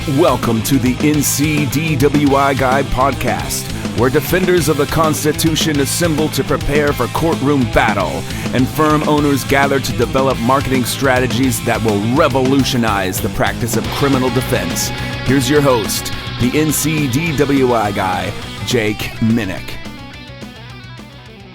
Welcome to the NCDWI Guy podcast, where defenders of the Constitution assemble to prepare for courtroom battle and firm owners gather to develop marketing strategies that will revolutionize the practice of criminal defense. Here's your host, the NCDWI Guy, Jake Minnick.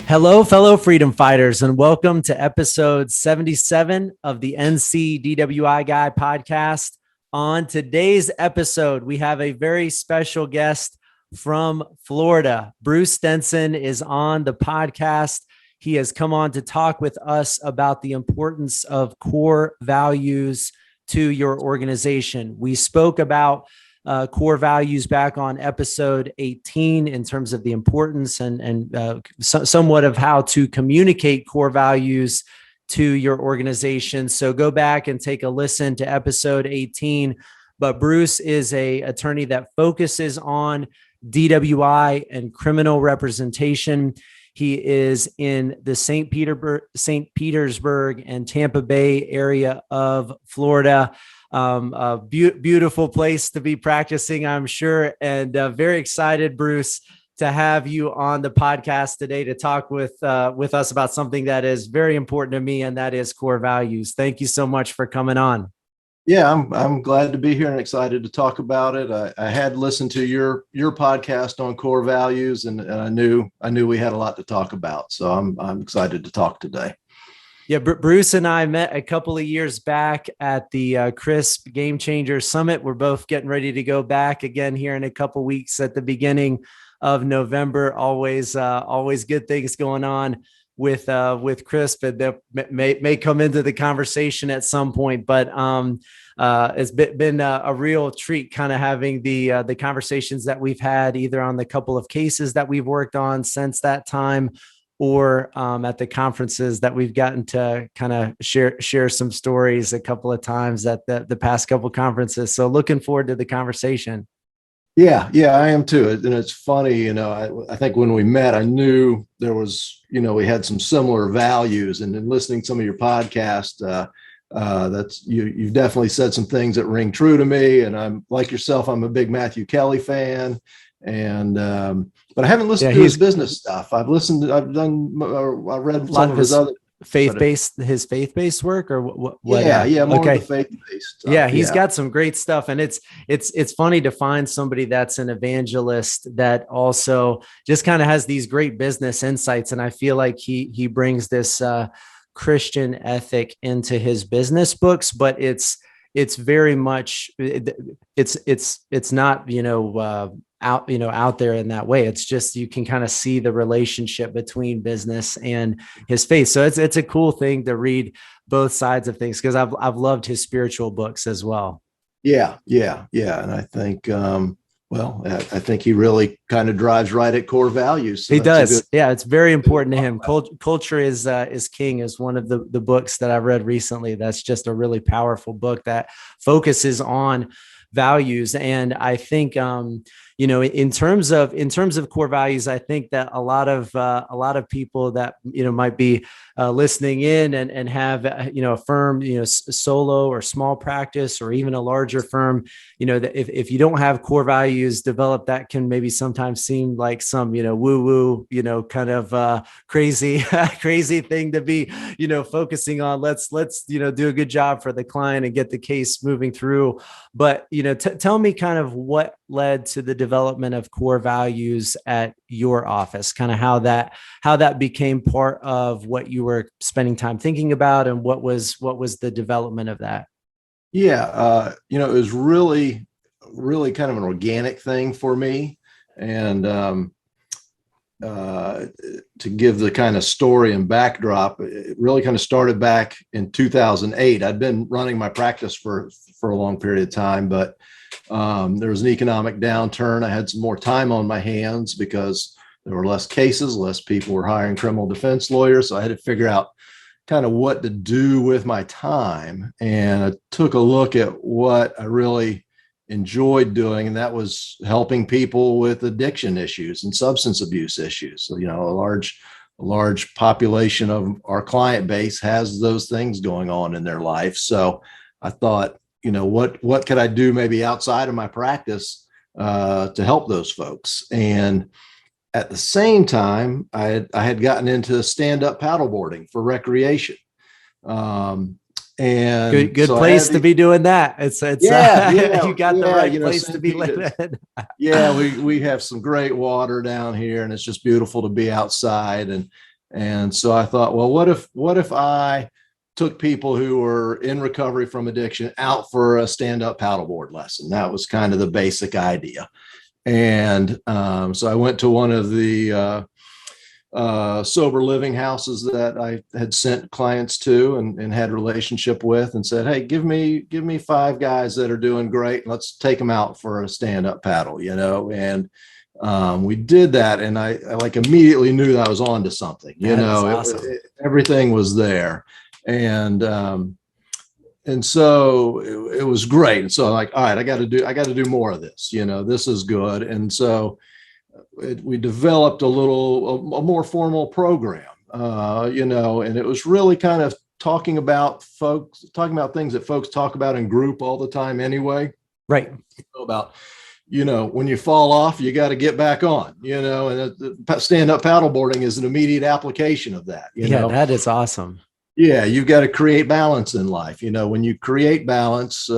Hello, fellow freedom fighters, and welcome to episode 77 of the NCDWI Guy podcast. On today's episode, we have a very special guest from Florida. Bruce Denson is on the podcast. He has come on to talk with us about the importance of core values to your organization. We spoke about core values back on episode 18 in terms of the importance and somewhat of how to communicate core values to your organization. So go back and take a listen to episode 18. But Bruce is an attorney that focuses on DWI and criminal representation. He is in the St. Petersburg and Tampa Bay area of Florida. A beautiful place to be practicing, I'm sure. And very excited, Bruce, to have you on the podcast today to talk with us about something that is very important to me, and that is core values. Thank you so much for coming on. Yeah, I'm glad to be here and excited to talk about it. I had listened to your podcast on core values, and I knew we had a lot to talk about. So I'm excited to talk today. Yeah, Bruce and I met a couple of years back at the CRISP Game Changer Summit. We're both getting ready to go back again here in a couple of weeks at the beginning of November. Always good things going on with CRISP, and that may come into the conversation at some point. But it's been a real treat, kind of having the conversations that we've had either on the couple of cases that we've worked on since that time, or at the conferences that we've gotten to kind of share some stories a couple of times at the past couple of conferences. So looking forward to the conversation. Yeah, I am too. And it's funny, I think when we met, I knew there was, we had some similar values. And in listening to some of your podcast, you've definitely said some things that ring true to me. And I'm like yourself, I'm a big Matthew Kelly fan. And but I haven't listened to his business stuff. I read some of his other faith-based work, or what? Yeah, more of the faith-based stuff. Yeah, he's got some great stuff, and it's funny to find somebody that's an evangelist that also just kind of has these great business insights. And I feel like he brings this Christian ethic into his business books, but it's very much it's not out there in that way. It's just, you can kind of see the relationship between business and his faith. So it's a cool thing to read both sides of things, because I've loved his spiritual books as well. Yeah. And I think, I think he really kind of drives right at core values. So he does. Yeah. It's very important to him. Culture is King is one of the books that I've read recently. That's just a really powerful book that focuses on values. And I think, in terms of core values, I think that a lot of people that, might be listening in and have, a firm, solo or small practice, or even a larger firm, that if you don't have core values developed, that can maybe sometimes seem like some, woo-woo, kind of crazy thing to be, focusing on. Let's do a good job for the client and get the case moving through. But, tell me kind of what led to the development of core values at your office, kind of how that became part of what you were spending time thinking about, and what was the development of that? Yeah. It was really kind of an organic thing for me. And to give the kind of story and backdrop, it really kind of started back in 2008. I'd been running my practice for a long period of time, but there was an economic downturn. I had some more time on my hands because there were less cases, less people were hiring criminal defense lawyers. So I had to figure out kind of what to do with my time. And I took a look at what I really enjoyed doing, and that was helping people with addiction issues and substance abuse issues. So, a large population of our client base has those things going on in their life. So I thought, what could I do maybe outside of my practice to help those folks? And at the same time, I had gotten into stand-up paddleboarding for recreation. And good place to be doing that. It's you got the right place to be living. Yeah, we have some great water down here, and it's just beautiful to be outside. And so I thought, well, what if I took people who were in recovery from addiction out for a stand-up paddleboard lesson? That was kind of the basic idea. And so I went to one of the sober living houses that I had sent clients to and had a relationship with, and said, hey, give me 5 guys that are doing great. Let's take them out for a stand-up paddle, and we did that. And I like immediately knew that I was on to something, Awesome. Everything was there. And so it was great. And so I'm like, all right, I got to do more of this, this is good. And so we developed a more formal program, and it was really kind of talking about things that folks talk about in group all the time anyway. Right. About, when you fall off, you got to get back on, and stand-up paddleboarding is an immediate application of that. That is awesome. Yeah, you've got to create balance in life. When you create balance,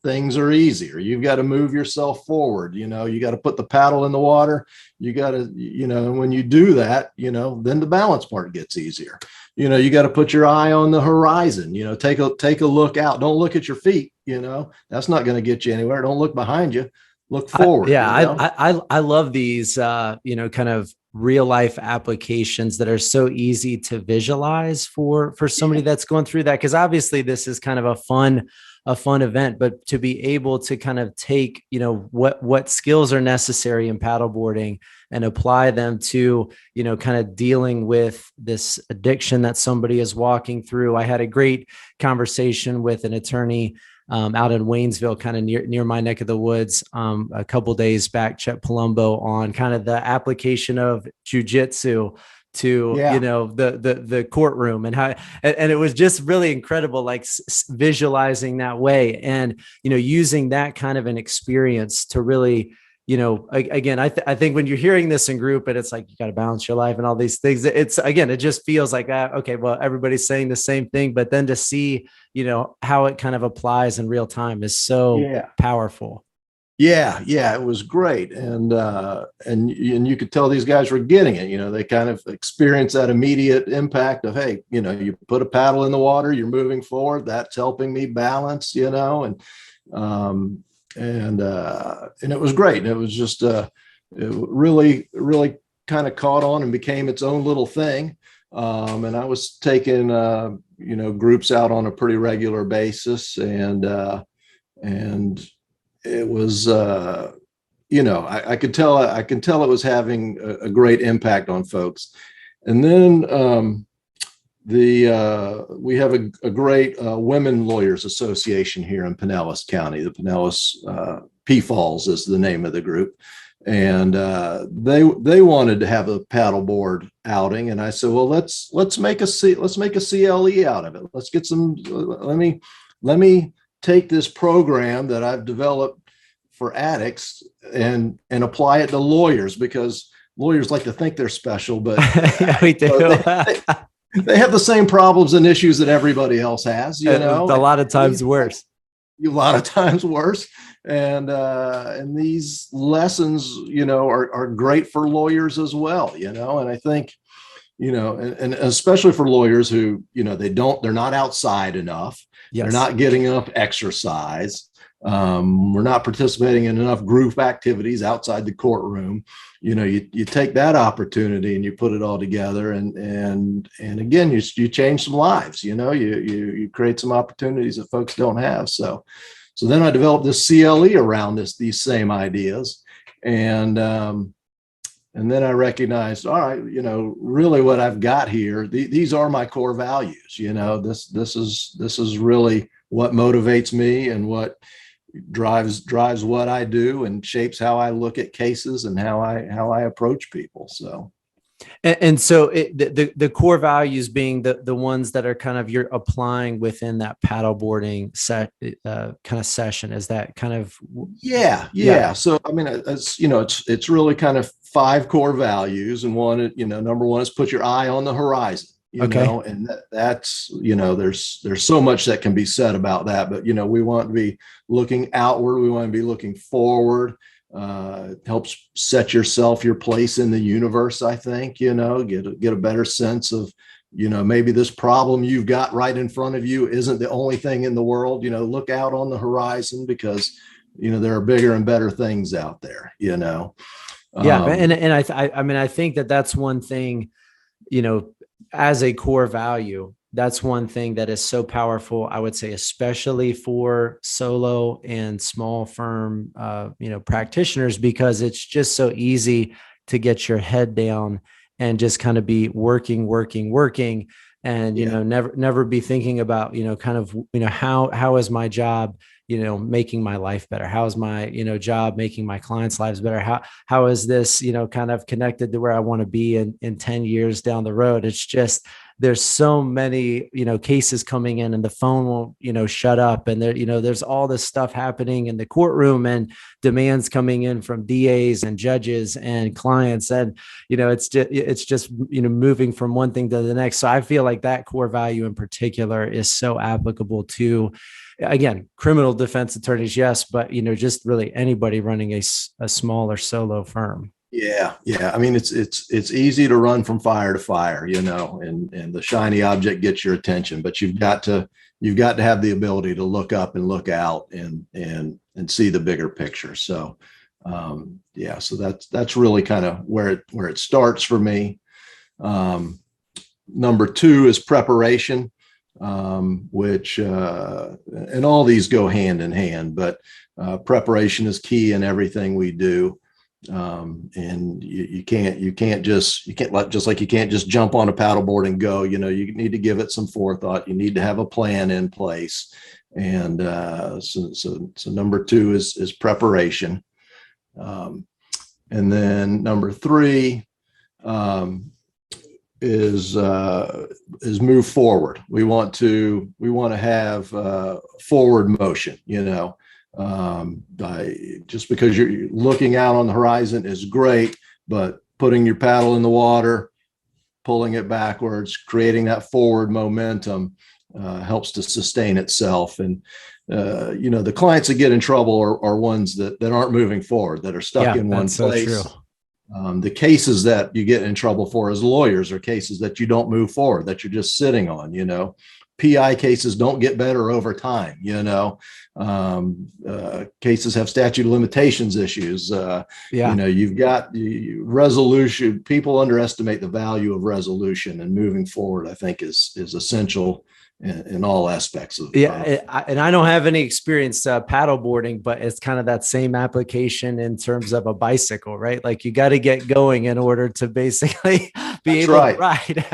things are easier. You've got to move yourself forward. You got to put the paddle in the water. You got to, and when you do that, then the balance part gets easier. You got to put your eye on the horizon. Take a look out. Don't look at your feet. That's not going to get you anywhere. Don't look behind you. Look forward. I love these, kind of real life applications that are so easy to visualize for somebody that's going through that. Cause obviously this is kind of a fun event, but to be able to kind of take, what skills are necessary in paddleboarding and apply them to, kind of dealing with this addiction that somebody is walking through. I had a great conversation with an attorney out in Waynesville, kind of near my neck of the woods, a couple days back, Chet Palumbo, on kind of the application of jujitsu to, the courtroom, and how, and it was just really incredible, like visualizing that way, and, using that kind of an experience to really, again, I think when you're hearing this in group and it's like, you got to balance your life and all these things, it just feels like, okay, well, everybody's saying the same thing, but then to see, how it kind of applies in real time is so powerful. Yeah, it was great. And you could tell these guys were getting it. They kind of experience that immediate impact of, hey, you put a paddle in the water, you're moving forward, that's helping me balance, and it was great. And it was just it really kind of caught on and became its own little thing. And I was taking groups out on a pretty regular basis, and it was I could tell it was having a great impact on folks. And then we have a great Women Lawyers Association here in Pinellas County. The Pinellas PFALS is the name of the group, and they wanted to have a paddleboard outing, and I said, well, let's make a CLE out of it. Let's get some. Let me take this program that I've developed for addicts and apply it to lawyers, because lawyers like to think they're special, but we do. They have the same problems and issues that everybody else has, a lot of times worse. And these lessons, are great for lawyers as well, and I think, and especially for lawyers who, they're not outside enough. Yes. They're not getting enough exercise. We're not participating in enough group activities outside the courtroom. You take that opportunity and you put it all together, and again, you change some lives. You create some opportunities that folks don't have. So then I developed this CLE around these same ideas, and then I recognized, all right, really what I've got here, these are my core values. This is really what motivates me and what drives what I do and shapes how I look at cases and how I approach people. So And so the core values being the ones that are kind of you're applying within that paddleboarding kind of session. Is that kind of? Yeah. So I mean, it's really kind of 5 core values, and one, number one is put your eye on the horizon. And that's there's so much that can be said about that, but we want to be looking outward, we want to be looking forward. It helps set your place in the universe. I think get a better sense of maybe this problem you've got right in front of you isn't the only thing in the world. Look out on the horizon, because there are bigger and better things out there. And I think that's one thing, as a core value, that's one thing that is so powerful, I would say, especially for solo and small firm, practitioners, because it's just so easy to get your head down and just kind of be working. And, never be thinking about, how is my job, making my life better? How is my, job making my clients' lives better? How is this, kind of connected to where I want to be in 10 years down the road? It's just, there's so many, cases coming in, and the phone won't, shut up. And there's all this stuff happening in the courtroom, and demands coming in from DAs and judges and clients. And, it's just, moving from one thing to the next. So I feel like that core value in particular is so applicable to, again, criminal defense attorneys, yes, but, just really anybody running a small or solo firm. Yeah. I mean, it's easy to run from fire to fire, and the shiny object gets your attention, but you've got to have the ability to look up and look out and see the bigger picture. So, so that's really kind of where it starts for me. Number 2 is preparation, which, and all these go hand in hand, but preparation is key in everything we do. And you can't just jump on a paddleboard and go. You need to give it some forethought. You need to have a plan in place. And so number 2 is preparation. And then number 3 is move forward. We want to have forward motion. Just because you're looking out on the horizon is great, but putting your paddle in the water, pulling it backwards, creating that forward momentum helps to sustain itself. And the clients that get in trouble are ones that aren't moving forward, that are stuck in one place. So true. The cases that you get in trouble for as lawyers are cases that you don't move forward, that you're just sitting on. PI cases don't get better over time. Cases have statute of limitations issues. You've got resolution. People underestimate the value of resolution, and moving forward, I think, is essential in all aspects of. And I don't have any experience paddleboarding, but it's kind of that same application in terms of a bicycle, right? Like, you got to get going in order to basically be able to ride.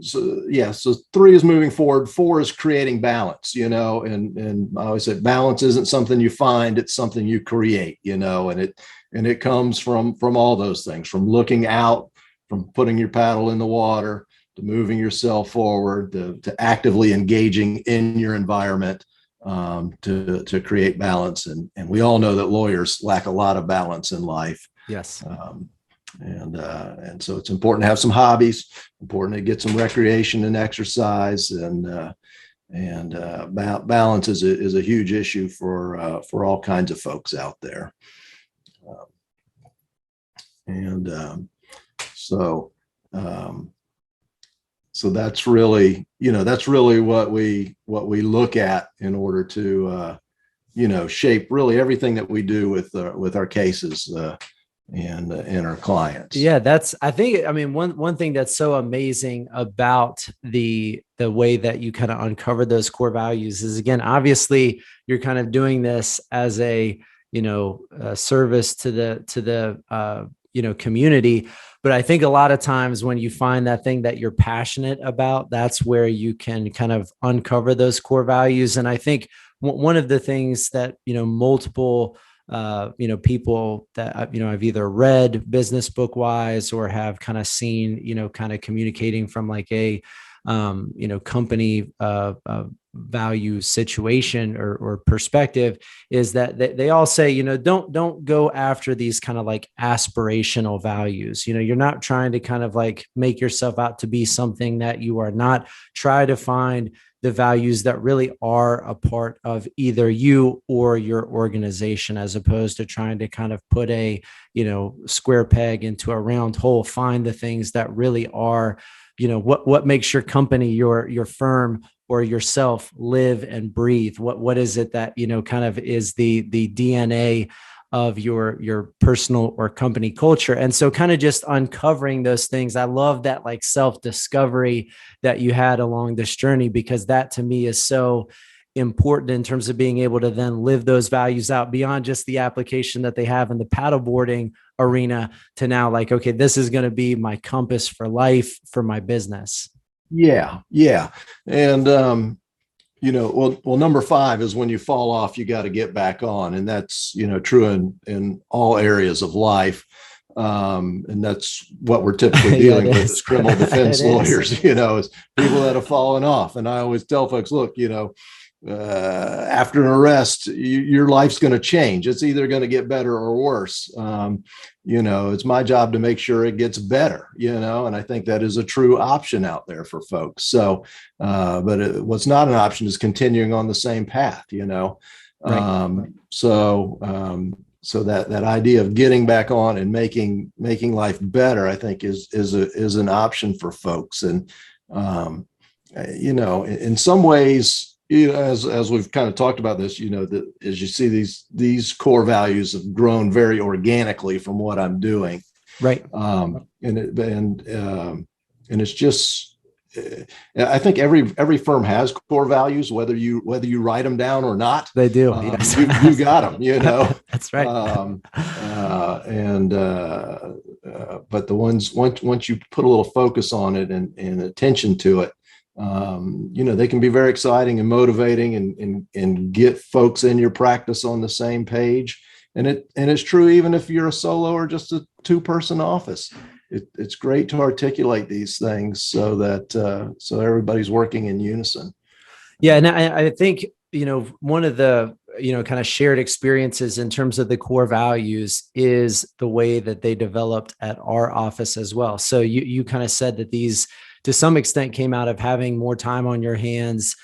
So 3 is moving forward. 4 is creating balance, and I always say balance isn't something you find, it's something you create, and it comes from all those things, from looking out, from putting your paddle in the water, to moving yourself forward, to actively engaging in your environment, to create balance. And we all know that lawyers lack a lot of balance in life. Yes. And so it's important to have some hobbies, important to get some recreation and exercise, and balance is a huge issue for all kinds of folks out there. So that's really what we look at in order to shape really everything that we do with our cases and our clients. Yeah, one thing that's so amazing about the way that you kind of uncover those core values is, again, obviously you're kind of doing this as a service to the community. But I think a lot of times when you find that thing that you're passionate about, that's where you can kind of uncover those core values. And I think one of the things that, multiple people that, I've either read business book wise or have kind of seen, kind of communicating from like a, company value situation or perspective, is that they all say, don't go after these kind of like aspirational values. You're not trying to kind of like make yourself out to be something that you are not. Try to find the values that really are a part of either you or your organization, as opposed to trying to kind of put a, square peg into a round hole. Find the things that really are, what makes your company, your firm, or yourself live and breathe. What is it that, kind of is the DNA of your personal or company culture? And so kind of just uncovering those things. I love that like self-discovery that you had along this journey, because that to me is so important in terms of being able to then live those values out beyond just the application that they have in the paddleboarding arena to now like, okay, this is going to be my compass for life, for my business. Yeah. Yeah. And, well, number 5 is when you fall off, you got to get back on. And that's, true in all areas of life. And that's what we're typically dealing with as criminal defense lawyers, is people that have fallen off. And I always tell folks, look, after an arrest, your life's going to change. It's either going to get better or worse. It's my job to make sure it gets better, and I think that is a true option out there for folks. So, but what's not an option is continuing on the same path, Right. So that idea of getting back on and making life better, I think is an option for folks. And, in some ways, as we've kind of talked about this, that as you see these core values have grown very organically from what I'm doing. Right. And it's just, I think every firm has core values, whether you write them down or not. They do. Yes. You got them, That's right. But the ones, once you put a little focus on it and attention to it, they can be very exciting and motivating and get folks in your practice on the same page. And it's true even if you're a solo or just a 2-person office. It's great to articulate these things so that so everybody's working in unison. Yeah, and I think one of the kind of shared experiences in terms of the core values is the way that they developed at our office as well. So you kind of said that these, to some extent, came out of having more time on your hands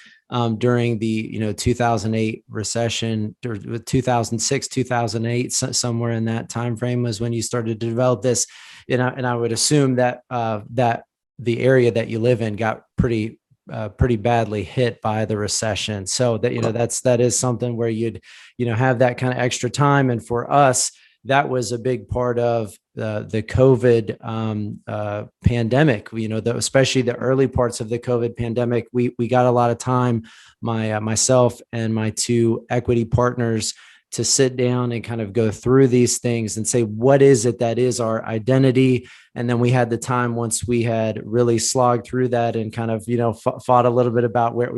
during the 2008 recession, or 2006, 2008, somewhere in that time frame was when you started to develop this. And I would assume that that the area that you live in got pretty badly hit by the recession. So that that is something where you'd have that kind of extra time. And for us, that was a big part of the COVID pandemic. Especially the early parts of the COVID pandemic, we got a lot of time, myself and my 2 equity partners, to sit down and kind of go through these things and say, what is it that is our identity? And then we had the time, once we had really slogged through that and kind of, fought a little bit about where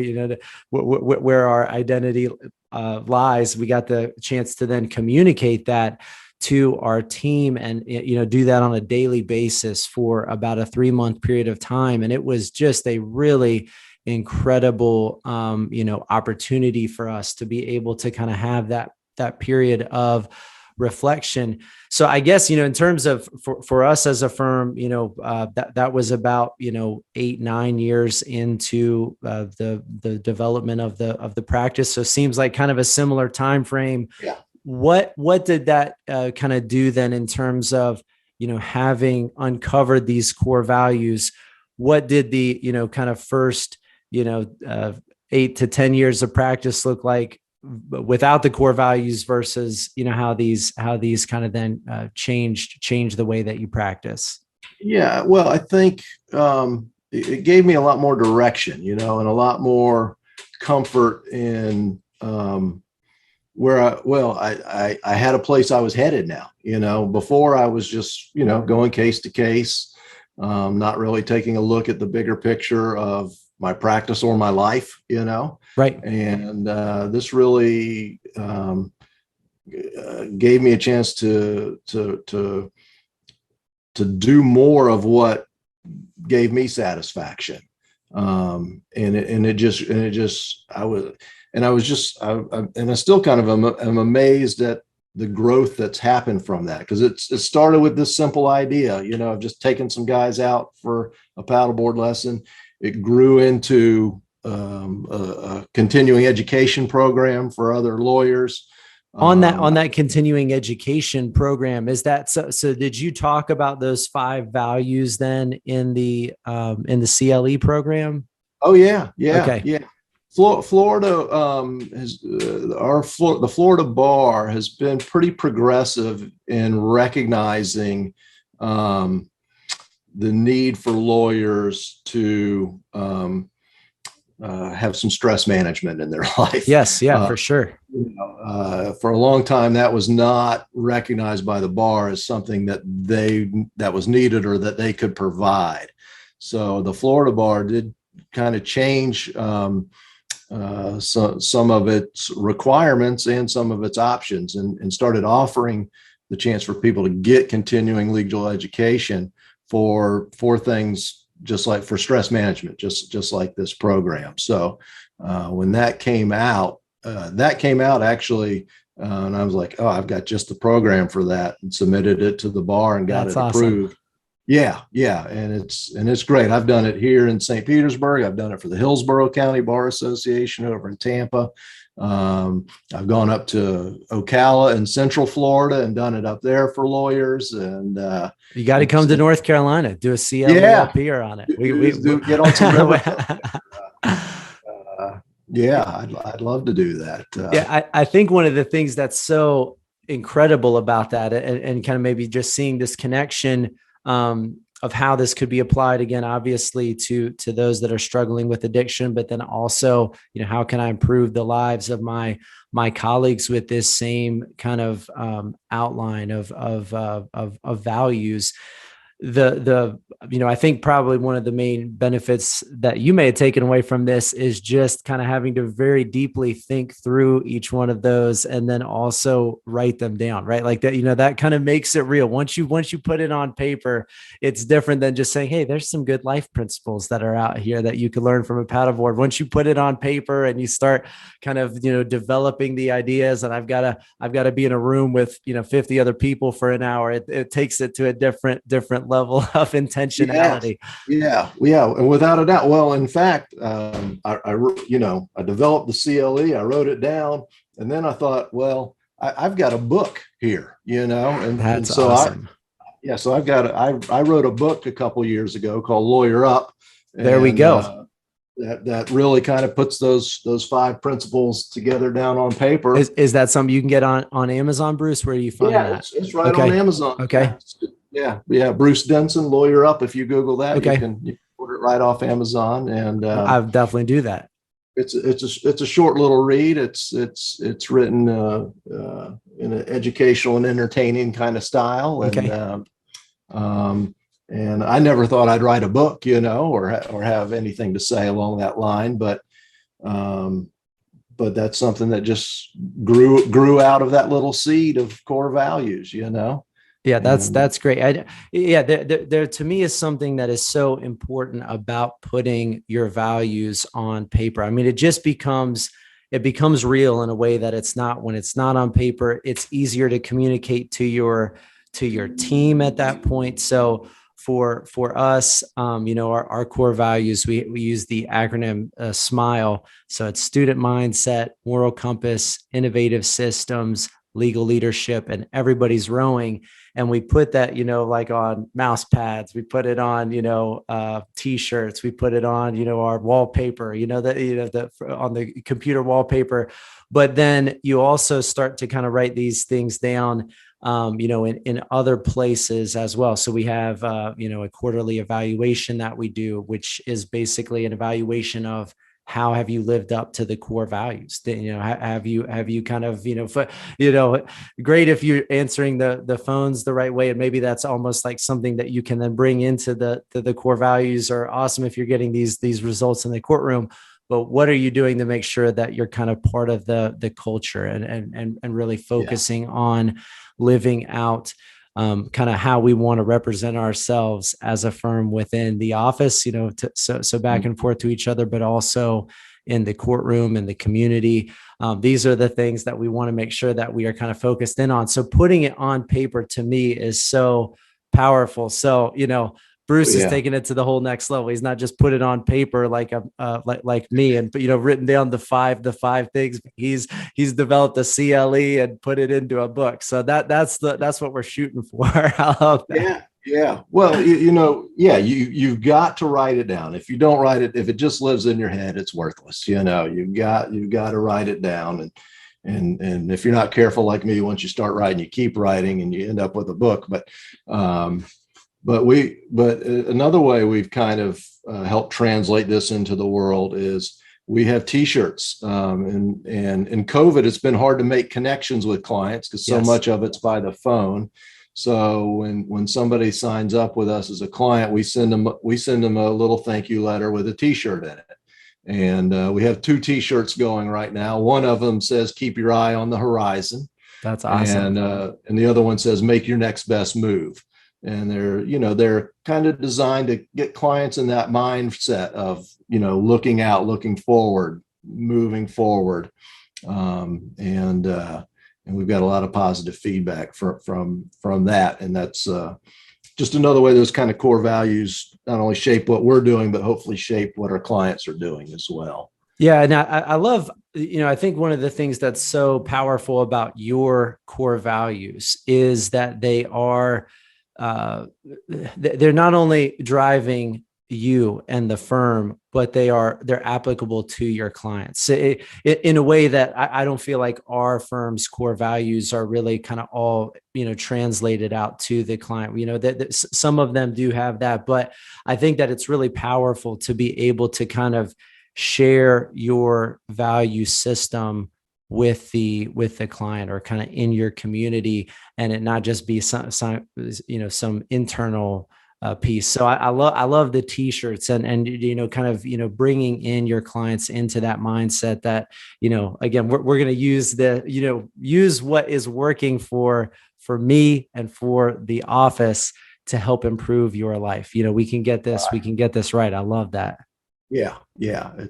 where our identity lies, we got the chance to then communicate that to our team and, do that on a daily basis for about a 3-month period of time. And it was just a really incredible, opportunity for us to be able to kind of have that period of reflection. So I guess, in terms of for us as a firm, that was about, 8-9 years into the development of the practice. So it seems like kind of a similar time frame. Yeah. What did that kind of do then in terms of, having uncovered these core values? What did the, kind of first, 8 to 10 years of practice look like without the core values versus, how these kind of then change the way that you practice? Yeah, well, I think it gave me a lot more direction, and a lot more comfort in where I had a place I was headed now. Before I was just, going case to case, not really taking a look at the bigger picture of my practice or my life, Right. And this really gave me a chance to do more of what gave me satisfaction. And I still kind of am amazed at the growth that's happened from that, because it started with this simple idea, of just taking some guys out for a paddleboard lesson. It grew into a continuing education program for other lawyers. On that continuing education program, is that so did you talk about those 5 values then in the CLE program? Oh yeah. Okay. Yeah. Florida the Florida bar has been pretty progressive in recognizing the need for lawyers to have some stress management in their life. Yes, yeah, for sure. For a long time, that was not recognized by the bar as something that was needed or that they could provide. So the Florida bar did kind of change some of its requirements and some of its options, and started offering the chance for people to get continuing legal education for things just like for stress management, just like this program. So when that came out actually, and I was like, oh, I've got just the program for that, and submitted it to the bar and got it approved. Awesome. Yeah. And it's great. I've done it here in St. Petersburg. I've done it for the Hillsborough County Bar Association over in Tampa. I've gone up to Ocala in Central Florida and done it up there for lawyers. And you got to come to North Carolina, do a CLE up here on it. We get on some yeah, I'd love to do that. I think one of the things that's so incredible about that, and kind of maybe just seeing this connection of how this could be applied again, obviously to those that are struggling with addiction, but then also, how can I improve the lives of my colleagues with this same kind of outline of values. I think probably one of the main benefits that you may have taken away from this is just kind of having to very deeply think through each one of those and then also write them down, right? Like that, that kind of makes it real. Once you put it on paper, it's different than just saying, hey, there's some good life principles that are out here that you could learn from a paddleboard. Once you put it on paper and you start kind of, developing the ideas, and I've got to be in a room with, 50 other people for an hour, it takes it to a different level of intentionality. Yeah. And without a doubt. Well, in fact, I developed the CLE, I wrote it down, and then I thought, well, I've got a book here, and so awesome. So I wrote a book a couple years ago called Lawyer Up. There we go. That really kind of puts those 5 principles together down on paper. Is that something you can get on Amazon, Bruce? Where do you find that? It's right on Amazon. Okay. Yeah. Bruce Denson, Lawyer Up. If you Google that, you can order it right off Amazon. And I'll definitely do that. It's a short little read. It's written in an educational and entertaining kind of style. And I never thought I'd write a book, or have anything to say along that line, but that's something that just grew out of that little seed of core values, Yeah, that's great. There to me is something that is so important about putting your values on paper. I mean, it becomes real in a way that it's not when it's not on paper. It's easier to communicate to your team at that point. So for us, our core values, we use the acronym SMILE. So it's student mindset, moral compass, innovative systems, legal leadership, and everybody's rowing. And we put that, like on mouse pads, we put it on, t-shirts, we put it on, our wallpaper, on the computer wallpaper. But then you also start to kind of write these things down, in other places as well. So we have, a quarterly evaluation that we do, which is basically an evaluation of how have you lived up to the core values? Have you kind of, great if you're answering the phones the right way, and maybe that's almost like something that you can then bring into the core values, or awesome if you're getting these results in the courtroom. but what are you doing to make sure that you're kind of part of the culture and really focusing on living out kind of how we want to represent ourselves as a firm within the office, so back and forth to each other, but also in the courtroom and the community. These are the things that we want to make sure that we are kind of focused in on. So putting it on paper to me is so powerful. So, Bruce is taking it to the whole next level. He's not just put it on paper like me and written down the five things. He's developed a CLE and put it into a book. So that's what we're shooting for. I love that. Yeah. Well, you've got to write it down. If you don't write it, if it just lives in your head, it's worthless. You've got to write it down. And if you're not careful like me, once you start writing, you keep writing and you end up with a book. But another way we've kind of helped translate this into the world is we have T-shirts. And in COVID, it's been hard to make connections with clients because so much of it's by the phone. So when somebody signs up with us as a client, we send them a little thank you letter with a T-shirt in it. And we have 2 T-shirts going right now. One of them says, "Keep your eye on the horizon." That's awesome. And the other one says, "Make your next best move." And they're kind of designed to get clients in that mindset of, looking out, looking forward, moving forward. And we've got a lot of positive feedback from that. And that's just another way those kind of core values not only shape what we're doing, but hopefully shape what our clients are doing as well. Yeah. And I love, I think one of the things that's so powerful about your core values is that they are, they're not only driving you and the firm, but they're applicable to your clients in a way that I don't feel like our firm's core values are really kind of all, translated out to the client. That some of them do have that, but I think that it's really powerful to be able to kind of share your value system with the client or kind of in your community, and it not just be some internal piece. So I love the T-shirts and kind of bringing in your clients into that mindset that again we're going to use what is working for me and for the office to help improve your life. We can get this right. I love that. Yeah.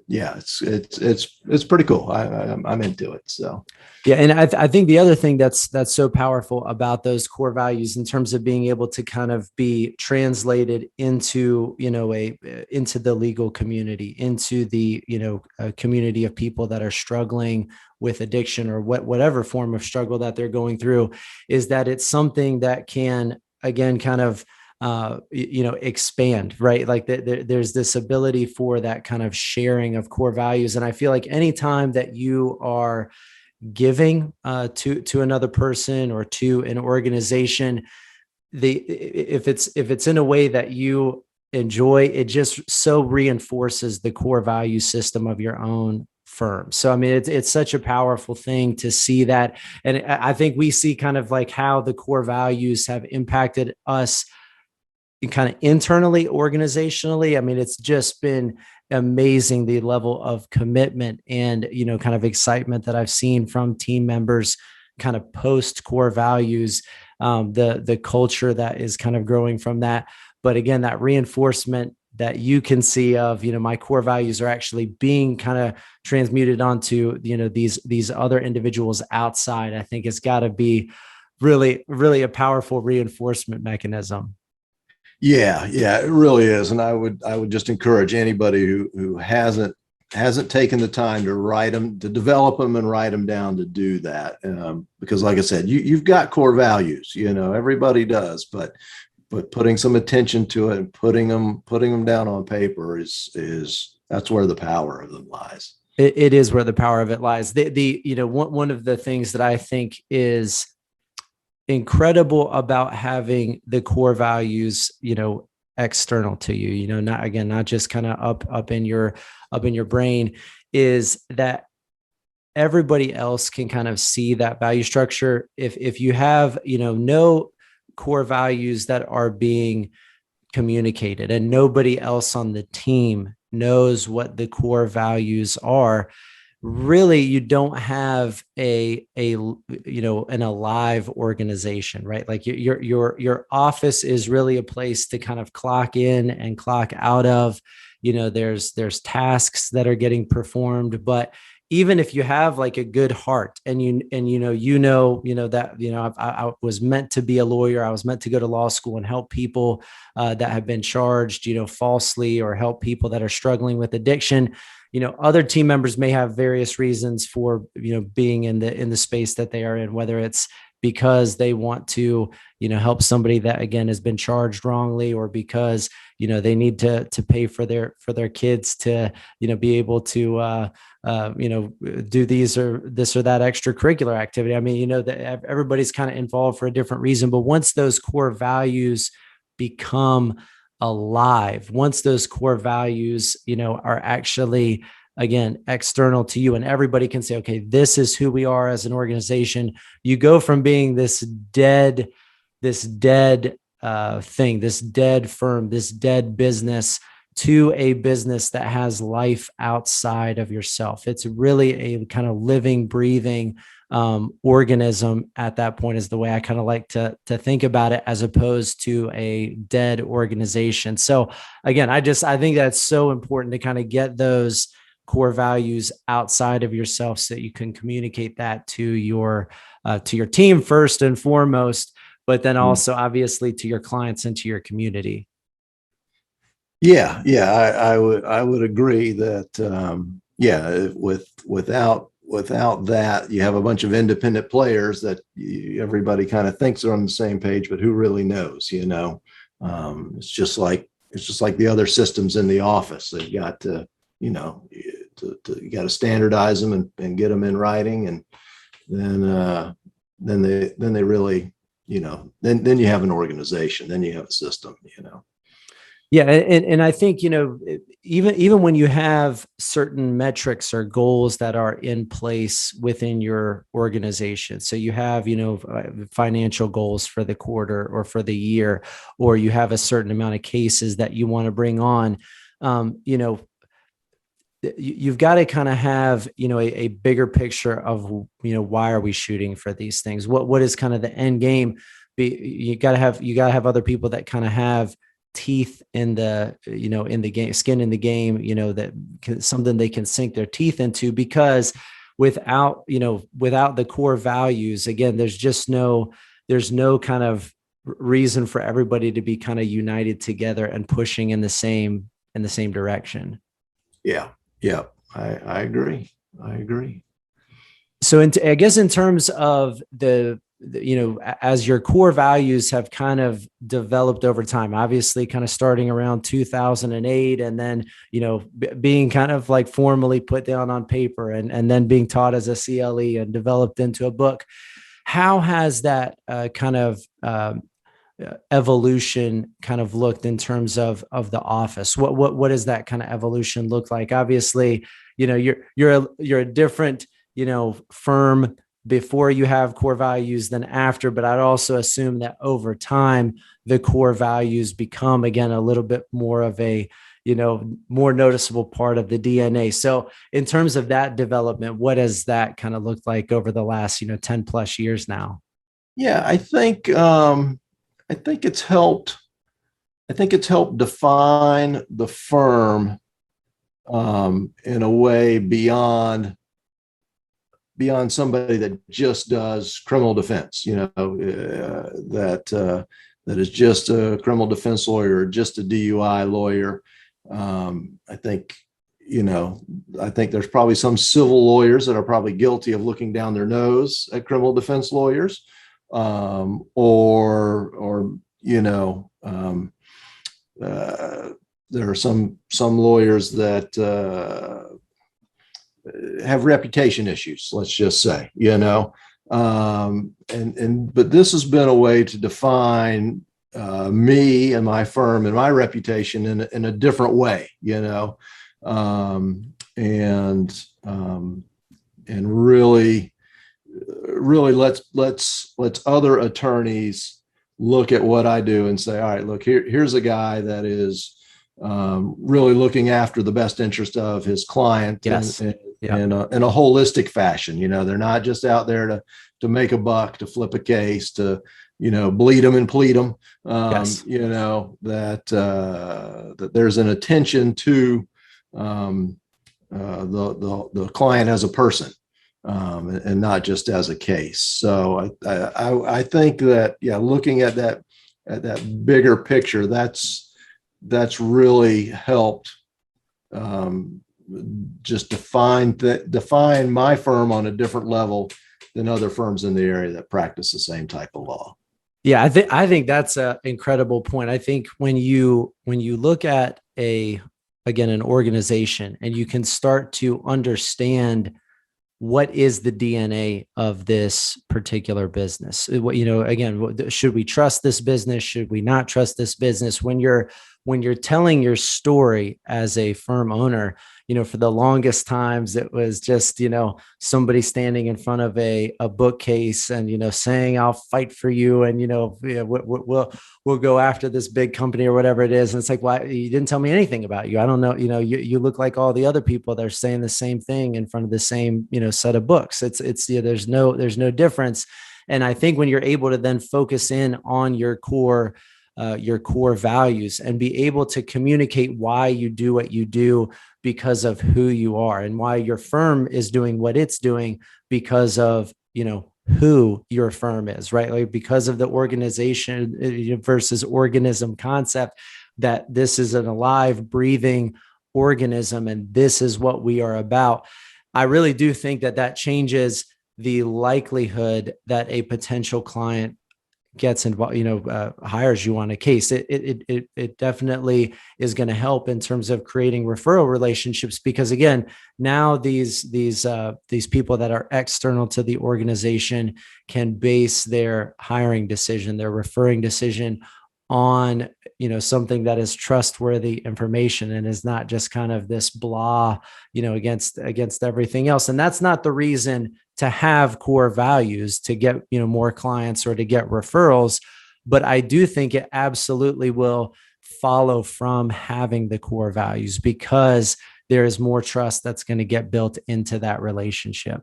It's pretty cool. I'm into it. So yeah, and I think the other thing that's so powerful about those core values in terms of being able to kind of be translated into into the legal community, into the a community of people that are struggling with addiction or whatever form of struggle that they're going through, is that it's something that can again kind of expand, right? Like there's this ability for that kind of sharing of core values. And I feel like anytime that you are giving to another person or to an organization, if it's in a way that you enjoy, it just so reinforces the core value system of your own firm. So, I mean, it's such a powerful thing to see that. And I think we see kind of like how the core values have impacted us kind of internally, organizationally. I mean, it's just been amazing, the level of commitment and, kind of excitement that I've seen from team members kind of post core values, the culture that is kind of growing from that. But again, that reinforcement that you can see of, my core values are actually being kind of transmuted onto, these other individuals outside, I think it's got to be really, really a powerful reinforcement mechanism. Yeah, it really is. And I would just encourage anybody who hasn't taken the time to write them, to develop them and write them down, to do that. Because like I said, you've got core values, everybody does, but putting some attention to it and putting them down on paper is that's where the power of them lies. It is where the power of it lies. One of the things that I think is incredible about having the core values, external to you, not just kind of up in your brain, is that everybody else can kind of see that value structure. If you have, no core values that are being communicated and nobody else on the team knows what the core values are, really you don't have an alive organization, right? Like your office is really a place to kind of clock in and clock out of. There's tasks that are getting performed, but even if you have like a good heart and I was meant to be a lawyer, I was meant to go to law school and help people that have been charged, falsely, or help people that are struggling with addiction. Other team members may have various reasons for, being in the space that they are in, whether it's because they want to, help somebody that again has been charged wrongly, or because, they need to pay for their kids to, be able to, do this or that extracurricular activity. I mean, that everybody's kind of involved for a different reason, but once those core values become alive, once those core values, are actually, again, external to you, and everybody can say, okay, this is who we are as an organization. You go from being this dead thing, this dead firm, this dead business, to a business that has life outside of yourself. It's really a kind of living, breathing organism at that point, is the way I kind of like to think about it, as opposed to a dead organization. So again, I think that's so important to kind of get those core values outside of yourself, so that you can communicate that to your team first and foremost, but then also obviously to your clients and to your community. Yeah, I would agree that without that, you have a bunch of independent players that everybody kind of thinks are on the same page, but who really knows? It's just like the other systems in the office. They've got to, you got to standardize them and get them in writing, and then they really, then you have an organization, then you have a system. Yeah. And I think, even when you have certain metrics or goals that are in place within your organization, so you have, financial goals for the quarter or for the year, or you have a certain amount of cases that you want to bring on, you've got to kind of have, a bigger picture of, why are we shooting for these things? What is kind of the end game? You got to have other people that kind of have teeth in the, in the game, skin in the game, something they can sink their teeth into, because without the core values, again, there's no kind of reason for everybody to be kind of united together and pushing in the same direction. Yeah. I agree. So I guess in terms of as your core values have kind of developed over time, obviously kind of starting around 2008, and then, being kind of like formally put down on paper, and then being taught as a CLE and developed into a book, how has that kind of evolution kind of looked in terms of the office? What does that kind of evolution look like? Obviously, you're a different, firm before you have core values than after, but I'd also assume that over time, the core values become, again, a little bit more of a, more noticeable part of the DNA. So in terms of that development, what does that kind of look like over the last, 10 plus years now? Yeah, I think it's helped. I think it's helped define the firm in a way beyond somebody that just does criminal defense. That is just a criminal defense lawyer, or just a DUI lawyer. I think there's probably some civil lawyers that are probably guilty of looking down their nose at criminal defense lawyers. There are some lawyers that have reputation issues, let's just say, but this has been a way to define me and my firm and my reputation in a different way, and really let's other attorneys look at what I do and say, all right, look, here's a guy that is really looking after the best interest of his client. Yes. In a holistic fashion. They're not just out there to make a buck, to flip a case, to, bleed them and plead them. Yes. That there's an attention to the client as a person, and not just as a case. So I think that, looking at that bigger picture, that's really helped just define my firm on a different level than other firms in the area that practice the same type of law. Yeah, I think that's an incredible point. I think when you look at an organization, and you can start to understand what is the DNA of this particular business. Again, should we trust this business? Should we not trust this business? When you're telling your story as a firm owner, for the longest times, it was just, somebody standing in front of a bookcase and, saying, I'll fight for you. And, we'll go after this big company or whatever it is. And it's like, well, you didn't tell me anything about you. I don't know. You look like all the other people that are saying the same thing in front of the same, set of books. There's no difference. And I think when you're able to then focus in on your core values and be able to communicate why you do what you do because of who you are, and why your firm is doing what it's doing because of, who your firm is, right? Like, because of the organization versus organism concept, that this is an alive, breathing organism, and this is what we are about. I really do think that changes the likelihood that a potential client gets involved, hires you on a case. It definitely is going to help in terms of creating referral relationships, because again, now these people that are external to the organization can base their hiring decision, their referring decision on, something that is trustworthy information and is not just kind of this blah, against everything else. And that's not the reason to have core values to get, more clients or to get referrals. But I do think it absolutely will follow from having the core values, because there is more trust that's going to get built into that relationship.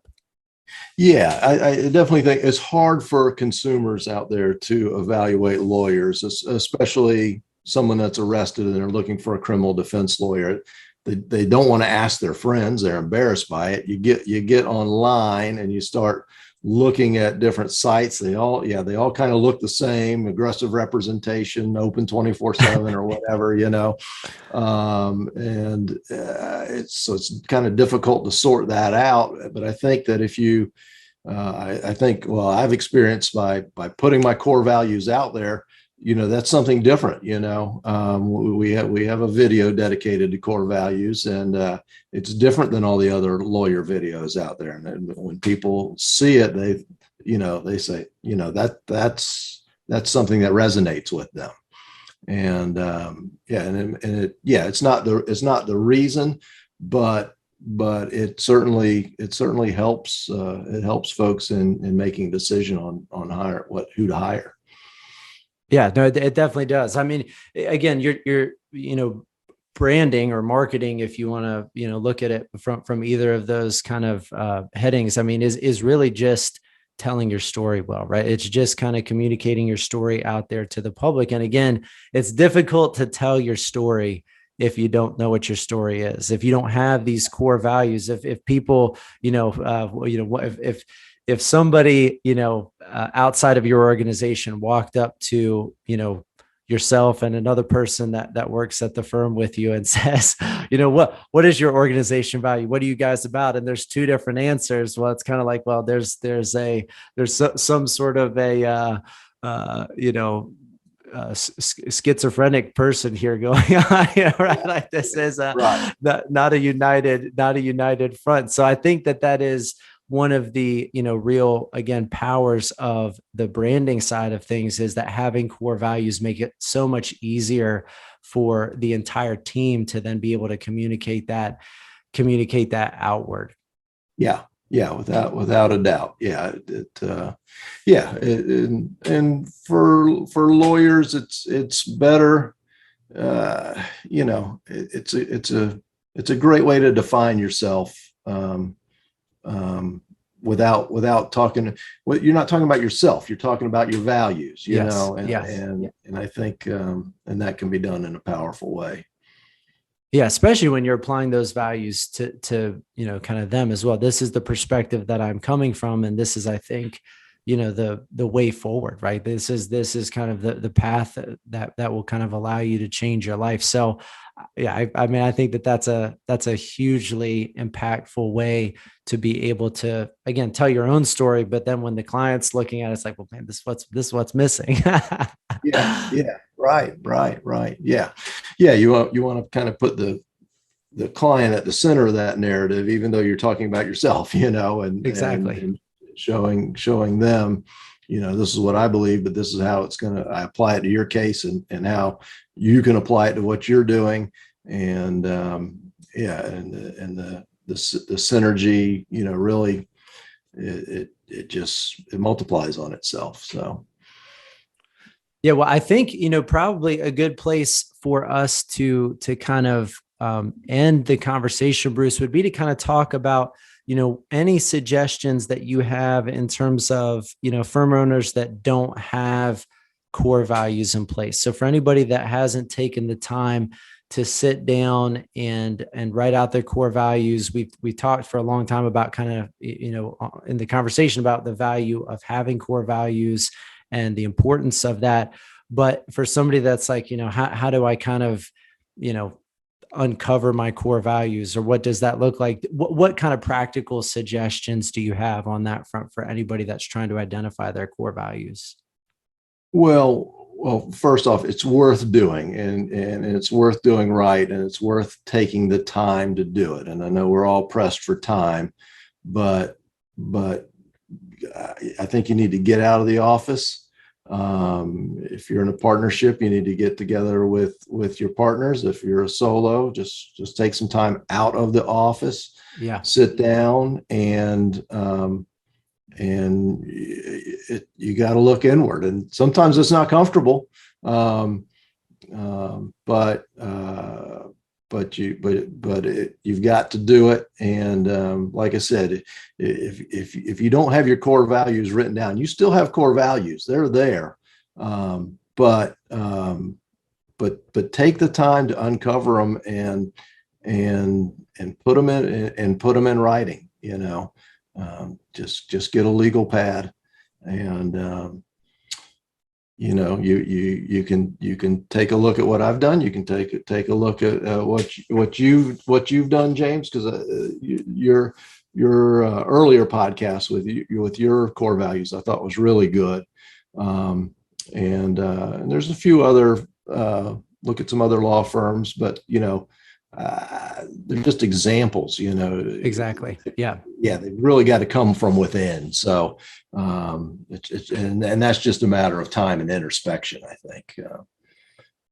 Yeah, I definitely think it's hard for consumers out there to evaluate lawyers, especially someone that's arrested and they're looking for a criminal defense lawyer. They don't want to ask their friends. They're embarrassed by it. You get online and you start looking at different sites. They all kind of look the same: aggressive representation, open 24/7 or whatever, it's kind of difficult to sort that out. But I think that if you, I've experienced by putting my core values out there, that's something different. We have a video dedicated to core values, and it's different than all the other lawyer videos out there. And when people see it, they say, that's something that resonates with them. And it's not the reason, but it certainly helps. It helps folks in making a decision on who to hire. Yeah, no, it definitely does. I mean, again, you're branding or marketing, if you want to, look at it from either of those kind of headings, I mean, is really just telling your story well, right? It's just kind of communicating your story out there to the public. And again, it's difficult to tell your story if you don't know what your story is, if you don't have these core values, if people, if somebody, outside of your organization walked up to, yourself and another person that works at the firm with you and says, what is your organization value? What are you guys about? And there's two different answers. Well, it's kind of like, well, there's some sort of a, schizophrenic person here going on, right? Like this is not a united front. So I think that is one of the, real, again, powers of the branding side of things, is that having core values make it so much easier for the entire team to then be able to communicate that outward. Yeah, without a doubt. Yeah. And for lawyers, it's better it's a great way to define yourself. Without talking, well, you're not talking about yourself, you're talking about your values, Yes. and Yes. and I think and that can be done in a powerful way. Yeah, especially when you're applying those values to kind of them as well. This is the perspective that I'm coming from, and this is, I think, the way forward, right? This is kind of the path that will kind of allow you to change your life. So, yeah, I mean, I think that's a hugely impactful way to be able to, again, tell your own story. But then when the client's looking at it, it's like, well, man, this is what's missing. Yeah, right. Yeah. You want to kind of put the client at the center of that narrative, even though you're talking about yourself, Exactly. and showing them, this is what I believe, but this is how I apply it to your case, and how you can apply it to what you're doing. And yeah, and the synergy, really, it multiplies on itself. So. Yeah, well, I think, probably a good place for us to kind of end the conversation, Bruce, would be to kind of talk about, any suggestions that you have in terms of, firm owners that don't have core values in place. So for anybody that hasn't taken the time to sit down and write out their core values, we talked for a long time about kind of, in the conversation about the value of having core values and the importance of that. But for somebody that's like, how do I kind of, uncover my core values, or what does that look like? What kind of practical suggestions do you have on that front for anybody that's trying to identify their core values? Well, first off, it's worth doing, and it's worth doing right, and it's worth taking the time to do it. And I know we're all pressed for time, but I think you need to get out of the office. If you're in a partnership, you need to get together with your partners. If you're a solo, just take some time out of the office. Yeah. Sit down, and you got to look inward, and sometimes it's not comfortable. But you've got to do it. And like I said, if you don't have your core values written down, you still have core values. They're there. But take the time to uncover them and put them in writing. Just get a legal pad, and you can take a look at what I've done. You can take a look at what you've done, James, because your earlier podcast with your core values, I thought was really good. And there's a few other, look at some other law firms, but they're just examples. Exactly. Yeah. They've really got to come from within. So and that's just a matter of time and introspection, I think.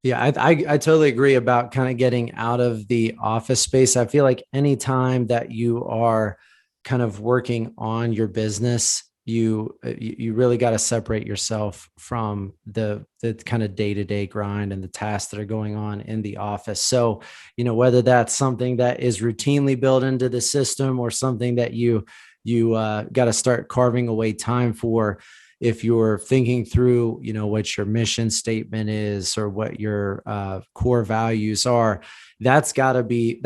Yeah, I totally agree about kind of getting out of the office space. I feel like anytime that you are kind of working on your business, you really got to separate yourself from the kind of day-to-day grind and the tasks that are going on in the office. So, whether that's something that is routinely built into the system, or something that you got to start carving away time for, if you're thinking through, what your mission statement is, or what your core values are, that's got to be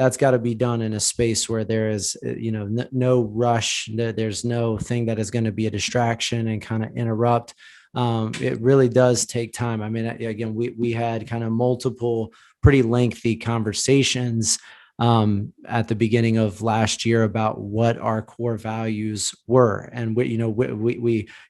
done in a space where there is, no rush. There's no thing that is going to be a distraction and kind of interrupt. It really does take time. I mean, again, we had kind of multiple pretty lengthy conversations at the beginning of last year about what our core values were. And we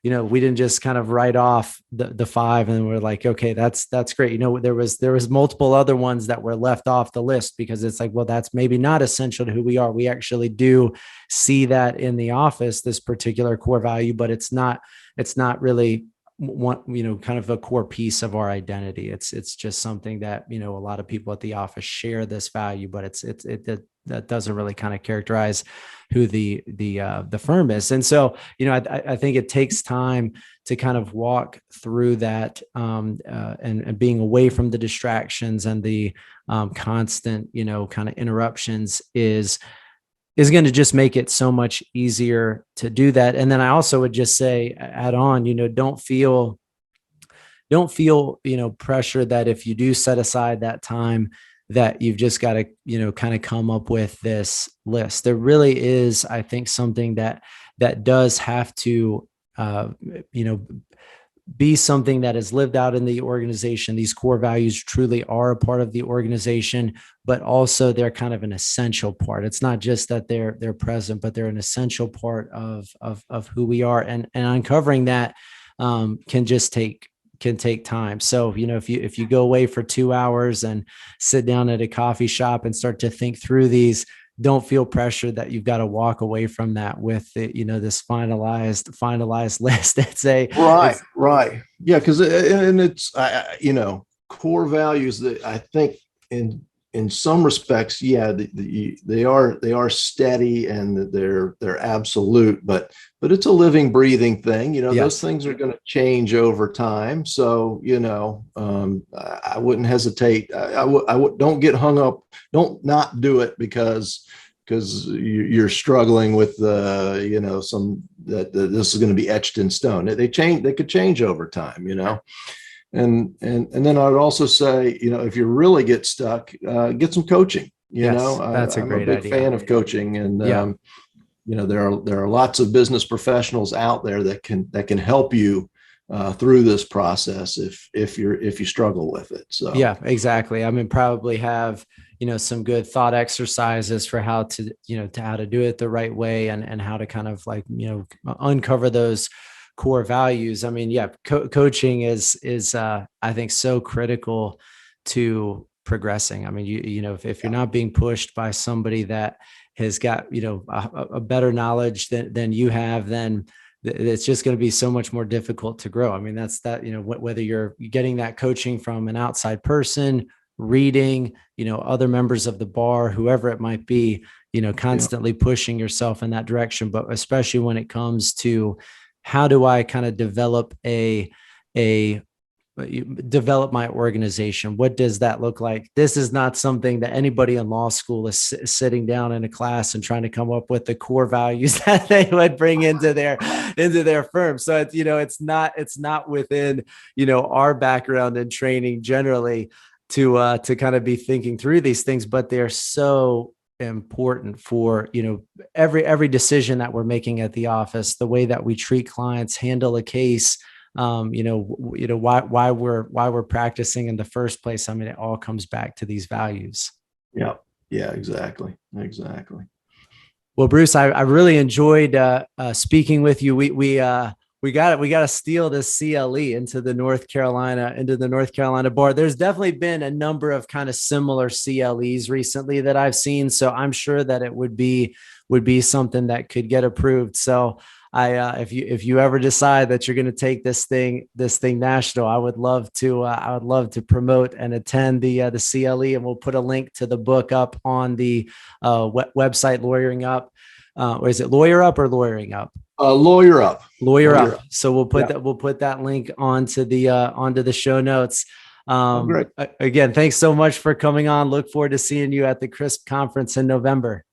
didn't just kind of write off the five and we're like, okay, that's great. There was multiple other ones that were left off the list, because it's like, well, that's maybe not essential to who we are. We actually do see that in the office, this particular core value, but it's not really one, kind of a core piece of our identity. It's just something that, a lot of people at the office share this value, but that doesn't really kind of characterize who the firm is. And so, I think it takes time to kind of walk through that, and being away from the distractions and the constant, kind of interruptions is going to just make it so much easier to do that. And then I also would just say, add on, don't feel, pressure that if you do set aside that time, that you've just got to, kind of come up with this list. There really is, I think, something that does have to, be something that is lived out in the organization. These core values truly are a part of the organization, but also they're kind of an essential part. It's not just that they're present, but they're an essential part of who we are. And uncovering that can take time. So, if you go away for 2 hours and sit down at a coffee shop and start to think through these, don't feel pressure that you've got to walk away from that with this finalized list. Right. Yeah. Cause it's, core values that I think in some respects, yeah, they are steady and they're absolute, but it's a living, breathing thing. Yes. Those things are going to change over time. So, I wouldn't hesitate. I don't get hung up. Don't not do it because you're struggling with some that this is going to be etched in stone. They could change over time. And then I would also say, if you really get stuck, get some coaching. That's a great idea. I'm a big fan of coaching, and there are lots of business professionals out there that can help you through this process if you struggle with it. So yeah, exactly. I mean, probably have some good thought exercises for how to how to do it the right way, and how to kind of uncover those core values. I mean, yeah, coaching is I think so critical to progressing. I mean, if you're not being pushed by somebody that has got a better knowledge than you have, then it's just going to be so much more difficult to grow. I mean, that's that, whether you're getting that coaching from an outside person, reading, other members of the bar, whoever it might be, constantly pushing yourself in that direction. But especially when it comes to how do I kind of develop develop my organization? What does that look like? This is not something that anybody in law school is sitting down in a class and trying to come up with the core values that they would bring into their firm. So it's not within, our background and training generally to kind of be thinking through these things, but they're so important for, every decision that we're making at the office, the way that we treat clients, handle a case, why we're practicing in the first place. I mean, it all comes back to these values. Yeah, exactly. Well, Bruce, I really enjoyed speaking with you. We got to steal this CLE into the North Carolina bar. There's definitely been a number of kind of similar CLEs recently that I've seen. So I'm sure that it would be something that could get approved. So if you ever decide that you're going to take this thing national, I would love to promote and attend the CLE, and we'll put a link to the book up on the website, Lawyering Up. Or is it Lawyer Up or Lawyering Up? Lawyer Up. Lawyer Up. So we'll put that link onto the show notes. Great. Again, thanks so much for coming on. Look forward to seeing you at the CRISP conference in November.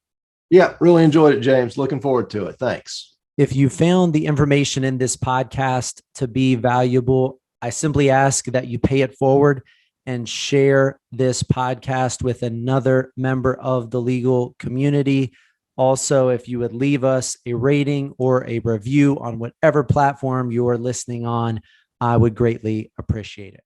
Yeah, really enjoyed it, James. Looking forward to it. Thanks. If you found the information in this podcast to be valuable, I simply ask that you pay it forward and share this podcast with another member of the legal community. Also, if you would leave us a rating or a review on whatever platform you are listening on, I would greatly appreciate it.